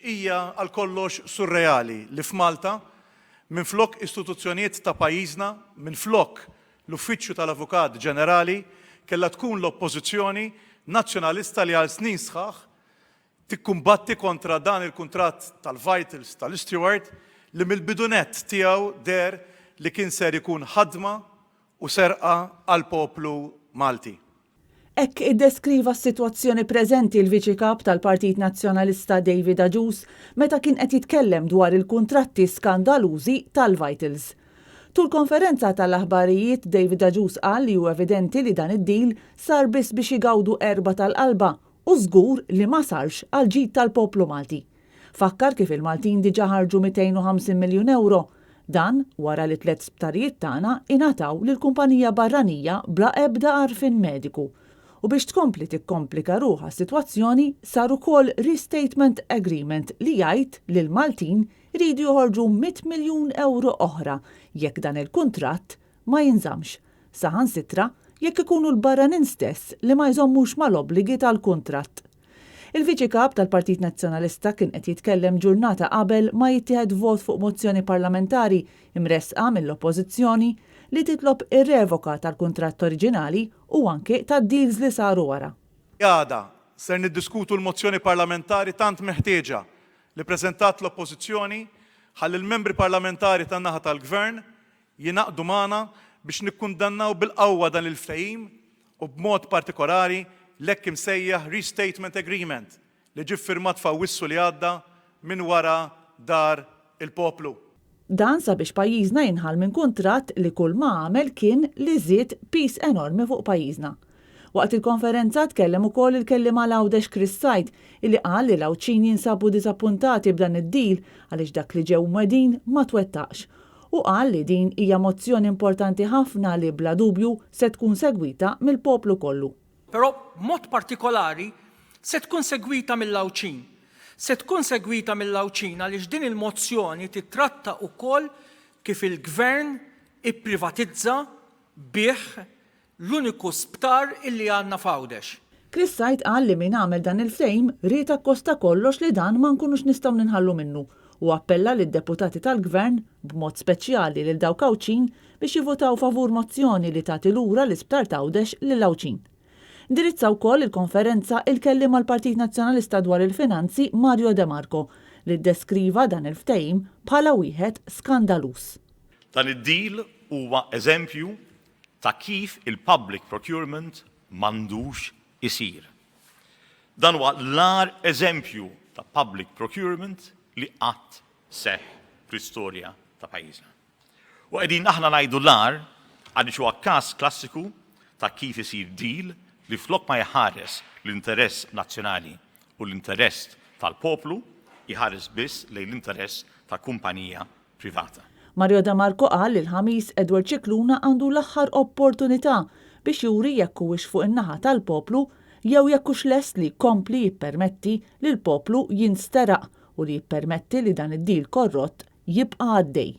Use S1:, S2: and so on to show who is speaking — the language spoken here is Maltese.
S1: hija għal kollox surreali li f'Malta minflok istituzzjonijiet ta' pajjiżna, minflok l-Uffiċċju tal-Avukat Ġenerali kellha tkun l-Oppożizzjoni nazzjonalista li għal snin sħaħ tikkumbatti kontra dan il-kuntratt tal-Vitals tal-Stewart li mill-bidunet tiegħu der li kien ser ikun ħadma u serqa għal poplu Malti.
S2: Hekk iddeskriva s-sitwazzjoni preżenti l-Viċi Kap tal-Partit Nazzjonalista David Agius meta kien qed jitkellem dwar il-kuntratti skandalużi tal-Vitals. Tul konferenza tal-aħbarijiet David Agius qal li hu evidenti li dan id-deal sar biss biex igawdu erba tal-qalba u żgur li ma sarx għal ġid tal-poplu Malti. Fakkar kif il-Maltin diġà ħarġu 250 miljun euro. Dan wara li 3 sptarijiet tagħna ingħataw lill-kumpanija barranija bla ebda għarfien mediku. U biex tkompli tikkomplika ruħha s-sitwazzjoni sar ukoll Restatement Agreement li jgħid li l-Maltin jridu joħorġu 100 miljun euro oħra jekk dan il-kuntratt ma jinżamx. Saħansitra jekk ikunu l-barranin stess li ma jżommux mal-obbligi tal-kuntratt. Il-Viċi Kap tal-Partit Nazzjonalista kien qed jitkellem ġurnata qabel ma jittieħed vot fuq mozzjoni parlamentari imresqa mill-Oppożizzjoni li titlob ir-revoka tal-kuntratt oriġinali u anke tad-deals li saru wara.
S1: Għada ser niddiskutu l-mozzjoni parlamentari tant meħtieġa li preżentat l-Oppożizzjoni ħalli l-membri parlamentari tan-naħa tal-Gvern jinaqdu magħna biex nikkundannaw bil-qawwa dan il-ftehim u b'mod partikolari l-hekk imsejjaħ Restatement Agreement li ġie ffirmat f'Awwissu li għadda minn wara dar il-poplu.
S2: Dan sabiex pajjiżna jinħal minn kuntratt li kull ma għamel kien li żied pis enormi fuq pajjiżna. Waqt il-konferenza tkellem ukoll il-kelliem Għawdex Chris Sajt illi qal li l-Awċin jinsabu disappuntati b'dan id-deal għaliex dak li ġew mwedin ma twettaqx. U qal li din hija mozzjoni importanti ħafna li bla dubju se tkun segwita mill-poplu kollu.
S3: Però mod partikolari se tkun segwita mill-Awċin. Se tkun segwita mill-Awċin għaliex din il-mozzjoni titratta wkoll kif il-Gvern ipprivatizza bih l-uniku sptar illi għandna f'Għawdex.
S2: Chris Sajt qal li min għamel dan il-ftehim ried akkosta kollox li dan ma nkunux nistgħu ninħallu minnu u appella lid-deputati tal-Gvern b'mod speċjali lil dawk Awċin biex jivvotaw favur mozzjoni li tagħti lura l-isptar Għawdex lill-Awċin. Indirizza wkoll il-konferenza il-kelliem mal-Partit Nazzjonalista dwar il-Finanzi Mario De Marco li ddeskriva dan il-ftehim bħala wieħed skandalus.
S4: Dan id-deal huwa eżempju ta' kif il-public procurement m'għandux isir. Dan huwa l-agħar eżempju ta' public procurement li qatt seħħ fl-istorja ta' pajjiżna. U qegħdin aħna ngħidu l-agħar għaliex huwa każ klassiku ta' kif isir deal li flok ma jħares l-interess nazzjonali u l-interess tal-poplu jħares biss lejn l-interess ta' kumpanija privata.
S2: Mario De Marco qal li l-ħamis Edward Cicluna għandu l-aħħar opportunità biex juri jekk huwiex fuq in-naħa tal-poplu jew jekk hux lest li jkompli jippermetti li l-poplu jinsteraq u li jippermetti li dan id-deal korrott jibqa' għaddej.